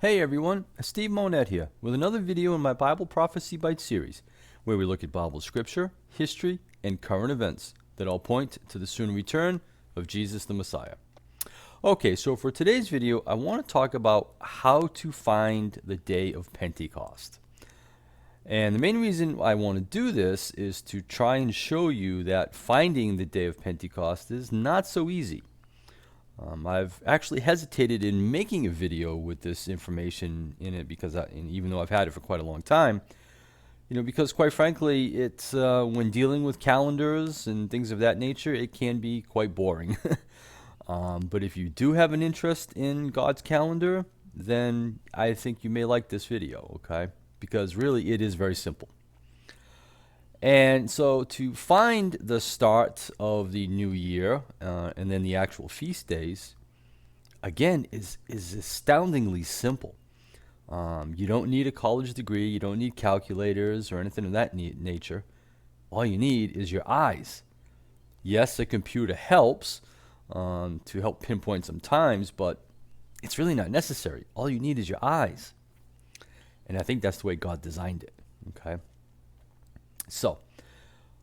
Hey everyone, Steve Monette here with another video in my Bible Prophecy Bite series where we look at Bible scripture, history, and current events that all point to the soon return of Jesus the Messiah. Okay, so for today's video, I want to talk about how to find the day of Pentecost. And the main reason I want to do this is to try and show you that finding the day of Pentecost is not so easy. I've actually hesitated in making a video with this information in it because and even though I've had it for quite a long time, because quite frankly, it's when dealing with calendars and things of that nature, it can be quite boring. But if you do have an interest in God's calendar, then I think you may like this video, okay? Because really it is very simple. And so to find the start of the new year and then the actual feast days, again, is astoundingly simple. You don't need a college degree. You don't need calculators or anything of that nature. All you need is your eyes. Yes, a computer helps to help pinpoint some times, but it's really not necessary. All you need is your eyes. And I think that's the way God designed it, okay? So,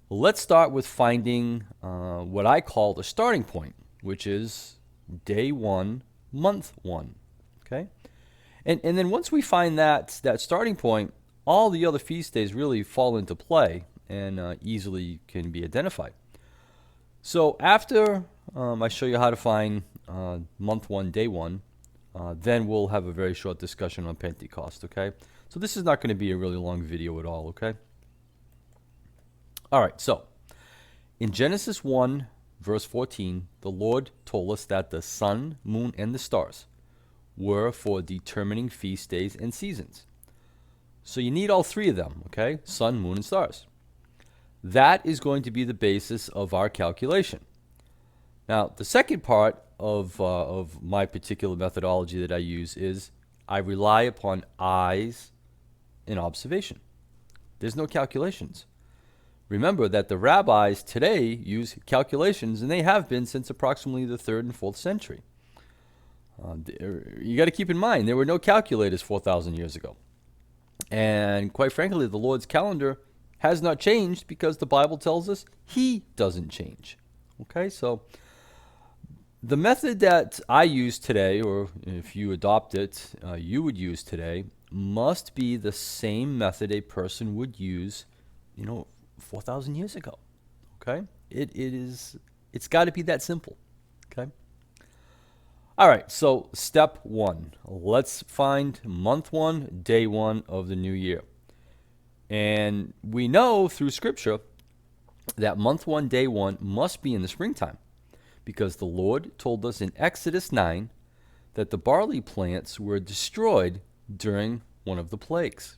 let's start with finding what I call the starting point, which is day 1, month 1, okay? And then once we find that starting point, all the other feast days really fall into play and easily can be identified. So after I show you how to find month 1, day 1, then we'll have a very short discussion on Pentecost, okay? So this is not going to be a really long video at all, okay? All right, so in Genesis 1, verse 14, the Lord told us that the sun, moon, and the stars were for determining feast days and seasons. So you need all three of them, okay? Sun, moon, and stars. That is going to be the basis of our calculation. Now, the second part of my particular methodology that I use is I rely upon eyes and observation. There's no calculations. Remember that the rabbis today use calculations, and they have been since approximately the 3rd and 4th century. You got to keep in mind, there were no calculators 4,000 years ago. And quite frankly, the Lord's calendar has not changed because the Bible tells us He doesn't change. Okay, so the method that I use today, or if you adopt it, you would use today, must be the same method a person would use, 4,000 years ago. Okay? It's got to be that simple. Okay? All right, so step 1. Let's find month 1, day 1 of the new year. And we know through Scripture that month 1, day 1 must be in the springtime because the Lord told us in Exodus 9 that the barley plants were destroyed during one of the plagues.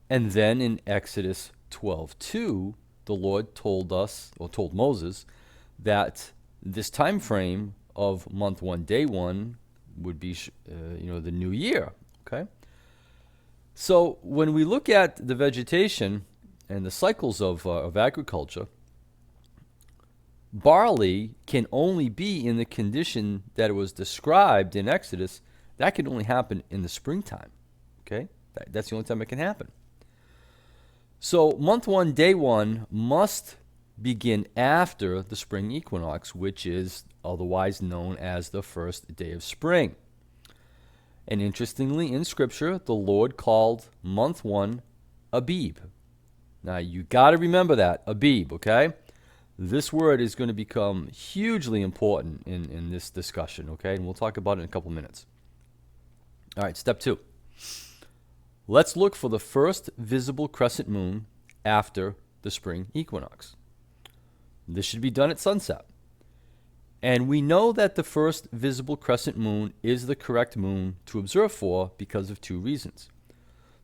And then in Exodus 12:2, the Lord told Moses that this time frame of month 1, day 1 would be, the new year. Okay. So when we look at the vegetation and the cycles of agriculture, barley can only be in the condition that it was described in Exodus. That can only happen in the springtime. Okay, that's the only time it can happen. So month 1, day 1 must begin after the spring equinox, which is otherwise known as the first day of spring. And interestingly, in Scripture, the Lord called month 1 Abib. Now, you got to remember that, Abib, okay? This word is going to become hugely important in this discussion, okay? And we'll talk about it in a couple minutes. All right, step 2. Let's look for the first visible crescent moon after the spring equinox. This should be done at sunset. And we know that the first visible crescent moon is the correct moon to observe for because of 2 reasons.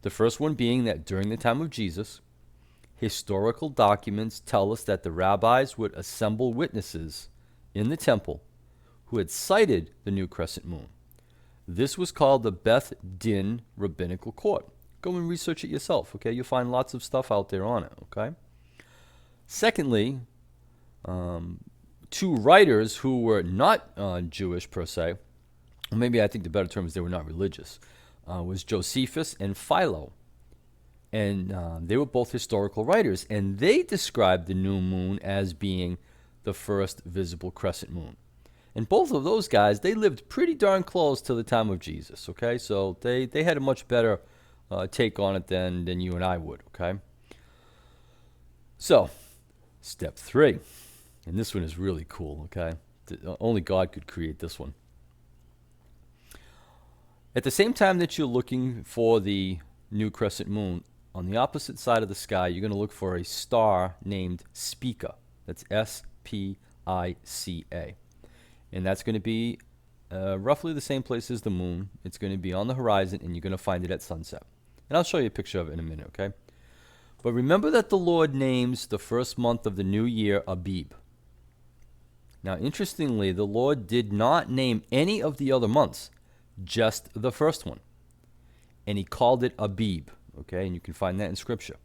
The first one being that during the time of Jesus, historical documents tell us that the rabbis would assemble witnesses in the temple who had sighted the new crescent moon. This was called the Beth Din Rabbinical Court. Go and research it yourself, okay? You'll find lots of stuff out there on it, okay? Secondly, 2 writers who were not Jewish per se or maybe I think the better term is they were not religious, was Josephus and Philo. And they were both historical writers, and they described the new moon as being the first visible crescent moon. And both of those guys, they lived pretty darn close to the time of Jesus, okay? So they had a much better take on it than you and I would, okay? So, step 3. And this one is really cool, okay? Only God could create this one. At the same time that you're looking for the new crescent moon, on the opposite side of the sky, you're going to look for a star named Spica. That's S-P-I-C-A. And that's going to be roughly the same place as the moon. It's going to be on the horizon, and you're going to find it at sunset. And I'll show you a picture of it in a minute, okay? But remember that the Lord names the first month of the new year Abib. Now, interestingly, the Lord did not name any of the other months, just the first one. And he called it Abib, okay? And you can find that in Scripture.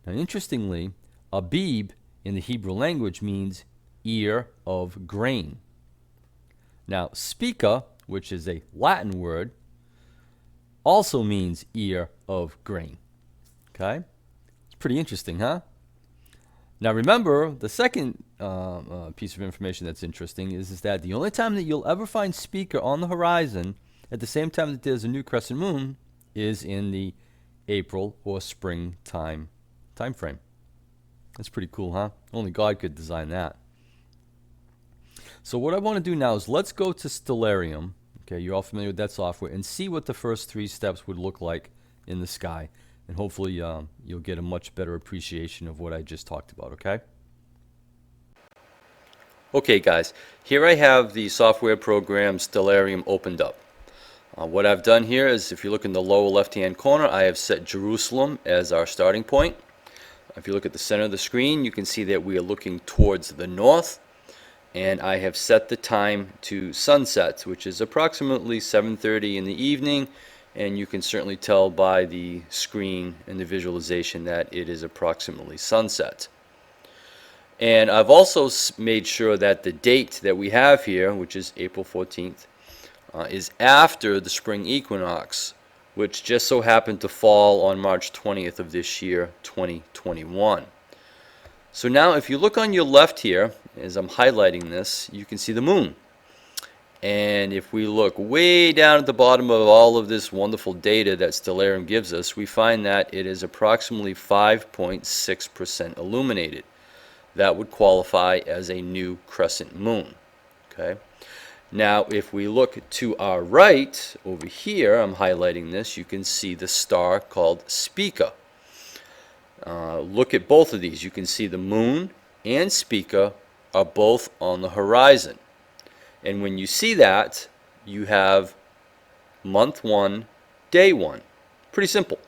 Now, interestingly, Abib in the Hebrew language means ear of grain. Now, Spica, which is a Latin word, also means ear of grain, okay? It's pretty interesting, huh? Now, remember, the second piece of information that's interesting is that the only time that you'll ever find Spica on the horizon at the same time that there's a new crescent moon is in the April or spring time frame. That's pretty cool, huh? Only God could design that. So what I want to do now is let's go to Stellarium. Okay, you're all familiar with that software, and see what the first 3 steps would look like in the sky. And hopefully you'll get a much better appreciation of what I just talked about, okay? Okay, guys, here I have the software program Stellarium opened up. What I've done here is, if you look in the lower left-hand corner, I have set Jerusalem as our starting point. If you look at the center of the screen, you can see that we are looking towards the north. And I have set the time to sunset, which is approximately 7:30 in the evening, and you can certainly tell by the screen and the visualization that it is approximately sunset. And I've also made sure that the date that we have here, which is April 14th, is after the spring equinox, which just so happened to fall on March 20th of this year, 2021. So now if you look on your left here, as I'm highlighting this, you can see the moon. And if we look way down at the bottom of all of this wonderful data that Stellarium gives us, we find that it is approximately 5.6% illuminated. That would qualify as a new crescent moon. Okay. Now if we look to our right, over here, I'm highlighting this, you can see the star called Spica. Look at both of these. You can see the moon and Spica are both on the horizon. And when you see that, you have month 1, day 1. Pretty simple.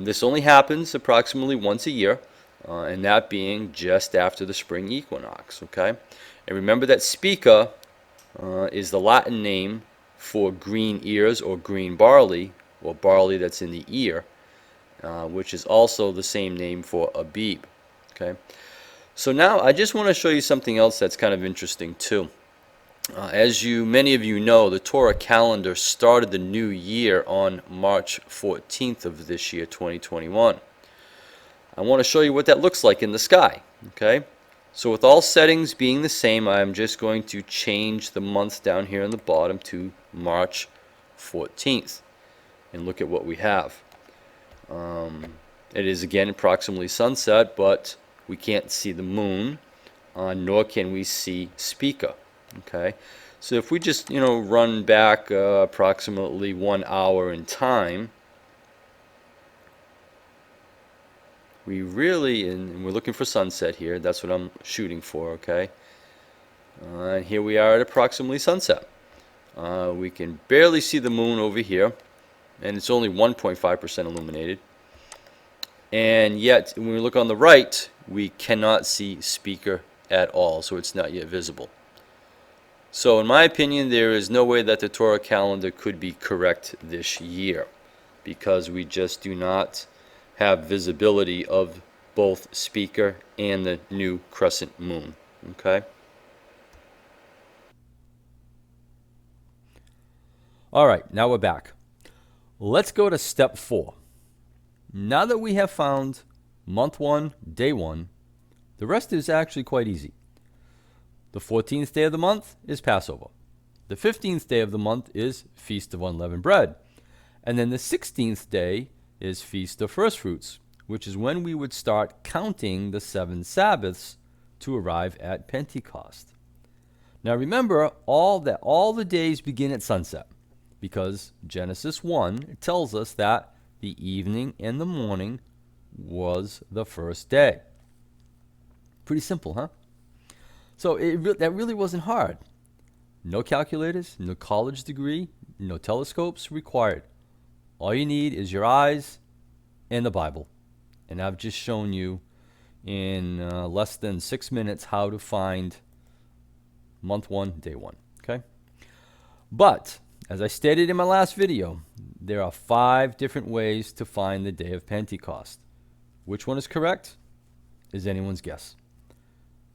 This only happens approximately once a year, and that being just after the spring equinox. Okay? And remember that Spica is the Latin name for green ears or green barley, or barley that's in the ear. Which is also the same name for Abib. Okay, so now I just want to show you something else that's kind of interesting too. As many of you know, the Torah calendar started the new year on March 14th of this year, 2021. I want to show you what that looks like in the sky. Okay, so with all settings being the same, I'm just going to change the month down here in the bottom to March 14th, and look at what we have. It is again approximately sunset, but we can't see the moon, nor can we see Spica. Okay, so if we just run back approximately 1 hour in time, we really, and we're looking for sunset here. That's what I'm shooting for. Okay, and here we are at approximately sunset. We can barely see the moon over here, and it's only 1.5% illuminated. And yet, when we look on the right, we cannot see Spica at all, so it's not yet visible. So in my opinion, there is no way that the Torah calendar could be correct this year, because we just do not have visibility of both Spica and the new crescent moon. Okay? All right, now we're back. Let's go to step 4. Now that we have found month 1, day 1, the rest is actually quite easy. The 14th day of the month is Passover. The 15th day of the month is Feast of Unleavened Bread. And then the 16th day is Feast of First Fruits, which is when we would start counting the 7 Sabbaths to arrive at Pentecost. Now remember, all the days begin at sunset, because Genesis 1 tells us that the evening and the morning was the first day. Pretty simple, huh? So that really wasn't hard. No calculators, no college degree, no telescopes required. All you need is your eyes and the Bible. And I've just shown you in less than 6 minutes how to find month 1, day 1. Okay? But, as I stated in my last video, there are 5 different ways to find the day of Pentecost. Which one is correct is anyone's guess.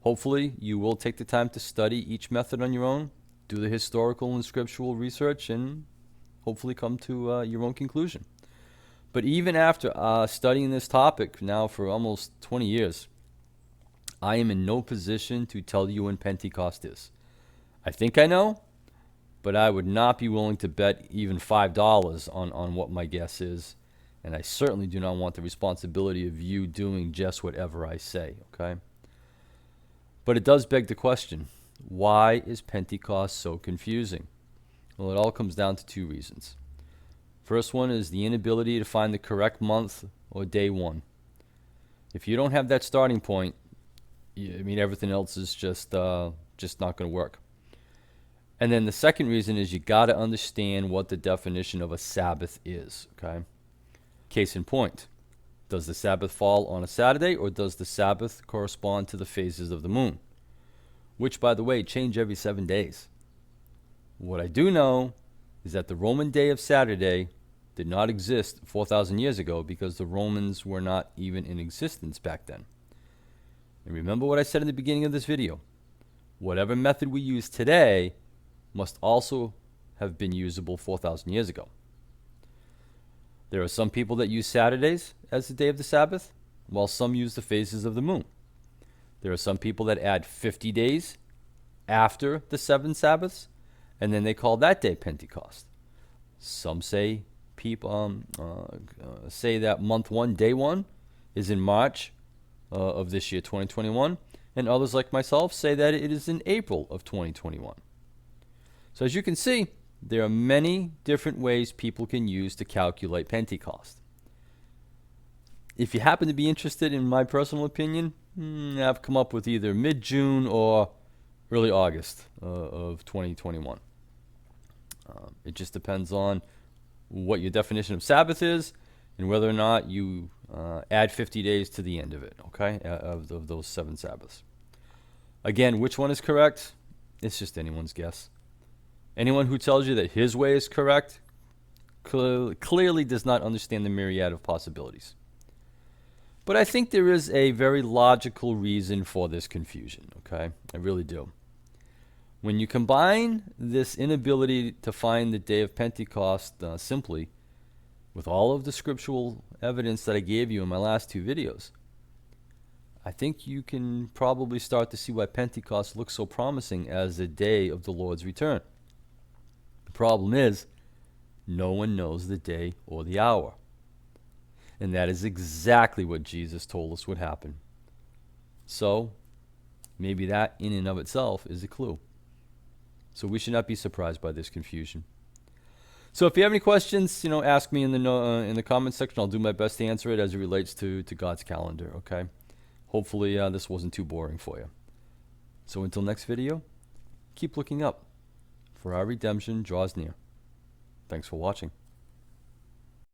Hopefully, you will take the time to study each method on your own, do the historical and scriptural research, and hopefully come to your own conclusion. But even after studying this topic now for almost 20 years, I am in no position to tell you when Pentecost is. I think I know, but I would not be willing to bet even $5 on what my guess is, and I certainly do not want the responsibility of you doing just whatever I say, okay? But it does beg the question, why is Pentecost so confusing? Well, it all comes down to 2 reasons. First one is the inability to find the correct month or day 1. If you don't have that starting point, everything else is just not going to work. And then the second reason is you got to understand what the definition of a Sabbath is, okay? Case in point, does the Sabbath fall on a Saturday, or does the Sabbath correspond to the phases of the moon? Which, by the way, change every 7 days. What I do know is that the Roman day of Saturday did not exist 4,000 years ago, because the Romans were not even in existence back then. And remember what I said in the beginning of this video. Whatever method we use today must also have been usable 4,000 years ago. There are some people that use Saturdays as the day of the Sabbath, while some use the phases of the moon. There are some people that add 50 days after the 7 Sabbaths, and then they call that day Pentecost. Some say say that month 1, day 1 is in March of this year, 2021, and others like myself say that it is in April of 2021. So as you can see, there are many different ways people can use to calculate Pentecost. If you happen to be interested in my personal opinion, I've come up with either mid-June or early August of 2021. It just depends on what your definition of Sabbath is and whether or not you add 50 days to the end of it, okay, of those 7 Sabbaths. Again, which one is correct? It's just anyone's guess. Anyone who tells you that his way is correct clearly does not understand the myriad of possibilities. But I think there is a very logical reason for this confusion, okay? I really do. When you combine this inability to find the day of Pentecost simply with all of the scriptural evidence that I gave you in my last 2 videos, I think you can probably start to see why Pentecost looks so promising as the day of the Lord's return. The problem is, no one knows the day or the hour. And that is exactly what Jesus told us would happen. So, maybe that in and of itself is a clue. So we should not be surprised by this confusion. So if you have any questions, ask me in the comment section. I'll do my best to answer it as it relates to God's calendar, okay? Hopefully this wasn't too boring for you. So until next video, keep looking up, for our redemption draws near. Thanks for watching.